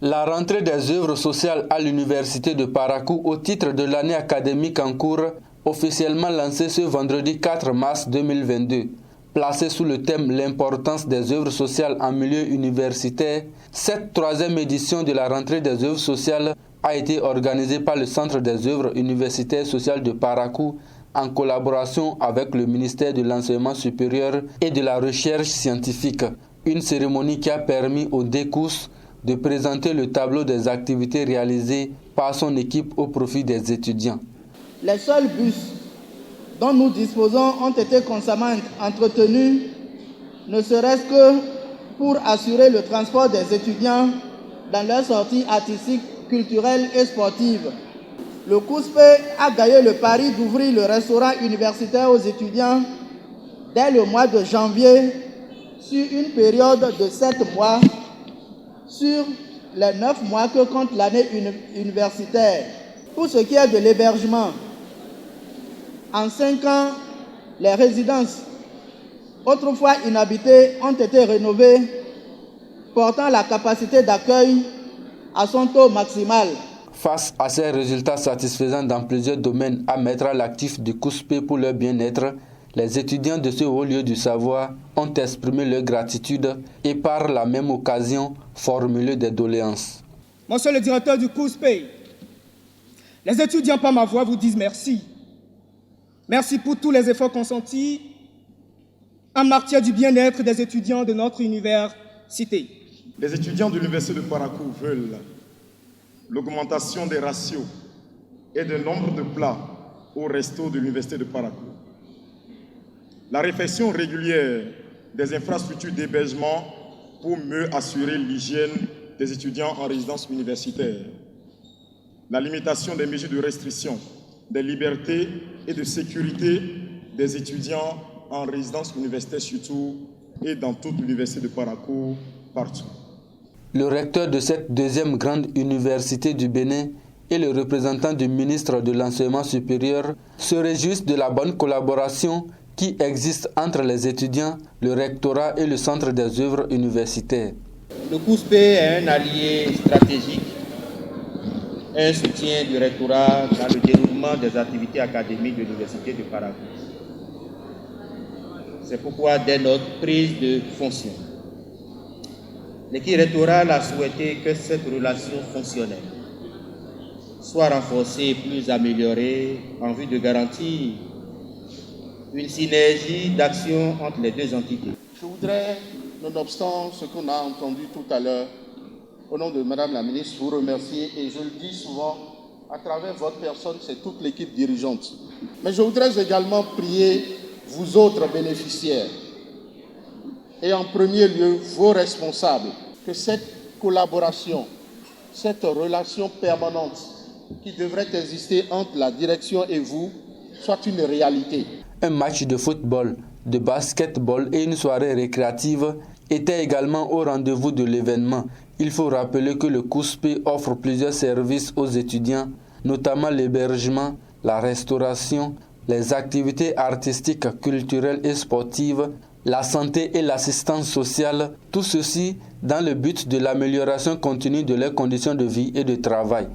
La rentrée des œuvres sociales à l'Université de Parakou au titre de l'année académique en cours, officiellement lancée ce vendredi 4 mars 2022. Placée sous le thème « L'importance des œuvres sociales en milieu universitaire », cette troisième édition de la rentrée des œuvres sociales a été organisée par le Centre des œuvres universitaires sociales de Parakou en collaboration avec le ministère de l'Enseignement supérieur et de la Recherche scientifique. Une cérémonie qui a permis au DECUS de présenter le tableau des activités réalisées par son équipe au profit des étudiants. Les seuls bus dont nous disposons ont été constamment entretenus, ne serait-ce que pour assurer le transport des étudiants dans leurs sorties artistiques, culturelles et sportives. Le CUSP a gagné le pari d'ouvrir le restaurant universitaire aux étudiants dès le mois de janvier sur une période de 7 mois sur les 9 mois que compte l'année universitaire. Pour ce qui est de l'hébergement, en 5 ans, les résidences, autrefois inhabitées, ont été rénovées, portant la capacité d'accueil à son taux maximal. Face à ces résultats satisfaisants dans plusieurs domaines à mettre à l'actif du CUSP pour leur bien-être, les étudiants de ce haut lieu du savoir ont exprimé leur gratitude et par la même occasion formulé des doléances. Monsieur le directeur du CUSP, les étudiants par ma voix vous disent merci. Merci pour tous les efforts consentis en matière du bien-être des étudiants de notre université. Les étudiants de l'Université de Parakou veulent l'augmentation des ratios et du nombre de plats au resto de l'Université de Parakou, la réfection régulière des infrastructures d'hébergement pour mieux assurer l'hygiène des étudiants en résidence universitaire, la limitation des mesures de restriction des libertés et de sécurité des étudiants en résidence universitaire surtout et dans toute l'Université de Parakou, partout. Le recteur de cette deuxième grande université du Bénin et le représentant du ministre de l'Enseignement supérieur se réjouissent de la bonne collaboration qui existe entre les étudiants, le rectorat et le centre des œuvres universitaires. Le CUSP est un allié stratégique, un soutien du rectorat dans le déroulement des activités académiques de l'Université de Parakou. C'est pourquoi, dès notre prise de fonction, l'équipe rectorale a souhaité que cette relation fonctionnelle soit renforcée et plus améliorée en vue de garantir une synergie d'action entre les deux entités. Je voudrais, nonobstant ce qu'on a entendu tout à l'heure, au nom de Madame la Ministre, vous remercier, et je le dis souvent, à travers votre personne, c'est toute l'équipe dirigeante. Mais je voudrais également prier vous autres bénéficiaires, et en premier lieu vos responsables, que cette collaboration, cette relation permanente qui devrait exister entre la direction et vous, soit une réalité. Un match de football, de basketball et une soirée récréative étaient également au rendez-vous de l'événement. Il faut rappeler que le CUSP offre plusieurs services aux étudiants, notamment l'hébergement, la restauration, les activités artistiques, culturelles et sportives, la santé et l'assistance sociale, tout ceci dans le but de l'amélioration continue de leurs conditions de vie et de travail.